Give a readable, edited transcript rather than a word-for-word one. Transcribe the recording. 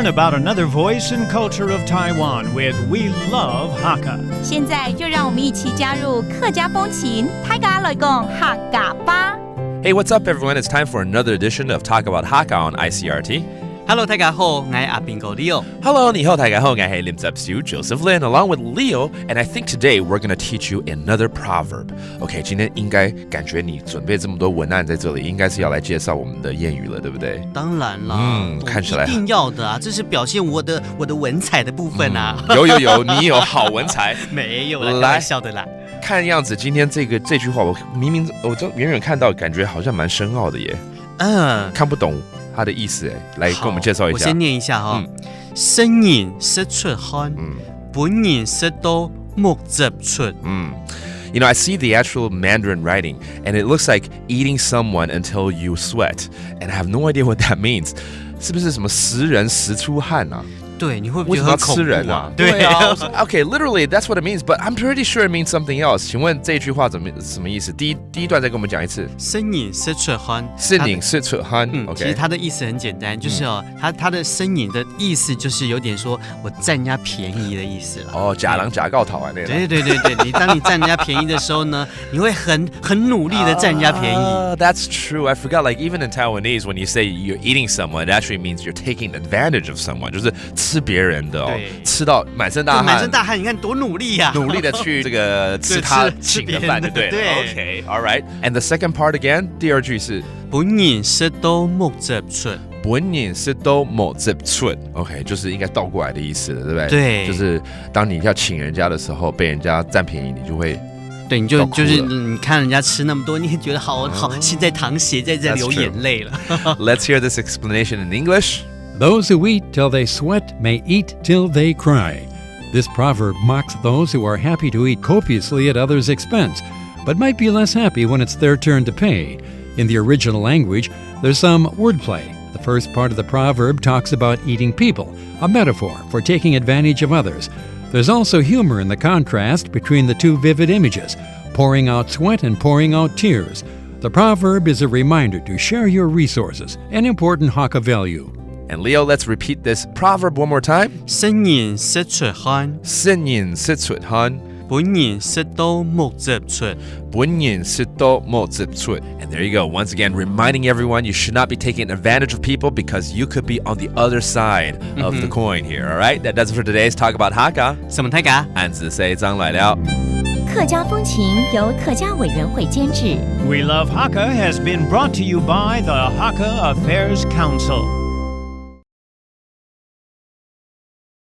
about another voice and culture of Taiwan with We Love Hakka. 现在就让我们一起加入客家风情，大家来讲客家吧。Hey, what's up, everyone? It's time for another edition of Talk About Hakka on Icrt. Hello， 大家好，我是阿兵哥 Leo。Hello, 你好，大家好，我是林泽修 Joseph Lin, along with Leo, and I think today we're going to teach you another proverb. OK, 今天应该感觉你准备这么多文案在这里，应该是要来介绍我们的谚语了，对不对？当然啦，看起来一定要的啊，这是表现我的文采的部分啊。有，你有好文采。没有啦，开玩笑的啦。看样子今天这句话，我就远远看到，感觉好像蛮深奥的耶。看不懂它的意思，来跟我们介绍一下。我先念一下哈。生人識出汗，本人識到目汁出。You know, I see the actual Mandarin writing, and it looks like eating someone until you sweat, and I have no idea what that means. 是不是什么食人食出汗啊？对，你会不会觉得很恐怖啊？对啊。Okay, literally, that's what it means, but I'm pretty sure it means something else. 请问这句话什么意思？第一段再跟我们讲一次。生饮識出汗，生飲識出汗。其實它的意思很簡單，就是它的生飲的意思就是有點說我佔人家便宜的意思了。假狼假告討啊那個。對，當你佔人家便宜的時候呢，你會很努力的佔人家便宜。That's true. I forgot. Like even in Taiwanese, when you say you're eating someone, it actually means you're taking advantage of someone. 就是吃别人的吃到满身大汗，你看多努力呀！努力的去这个吃他请的饭，对不对？对。Okay, all right. And the second part again, 第二句是本人識到目汁出。本人識到目汁出 ，OK， 就是应该倒过来的意思了，对不对？对，就是当你要请人家的时候，被人家占便宜，你就会。对，就是你看人家吃那么多，你也觉得好，现在淌血在这流眼泪了。Let's hear this explanation in English. Those who eat till they sweat may eat till they cry. This proverb mocks those who are happy to eat copiously at others' expense, but might be less happy when it's their turn to pay. In the original language, there's some wordplay. The first part of the proverb talks about eating people, a metaphor for taking advantage of others. There's also humor in the contrast between the two vivid images, pouring out sweat and pouring out tears. The proverb is a reminder to share your resources, an important Hakka value. And Leo, let's repeat this proverb one more time. 生人識出汗，生人識出汗，本人識到目汁出。本人識到目汁出。And there you go. Once again, reminding everyone you should not be taking advantage of people because you could be on the other side of the coin here. All right? That does it for today's Talk About Hakka. 什麼大家？安子 say 張來了。客家風情由客家委員會監製。We Love Hakka has been brought to you by the Hakka Affairs Council.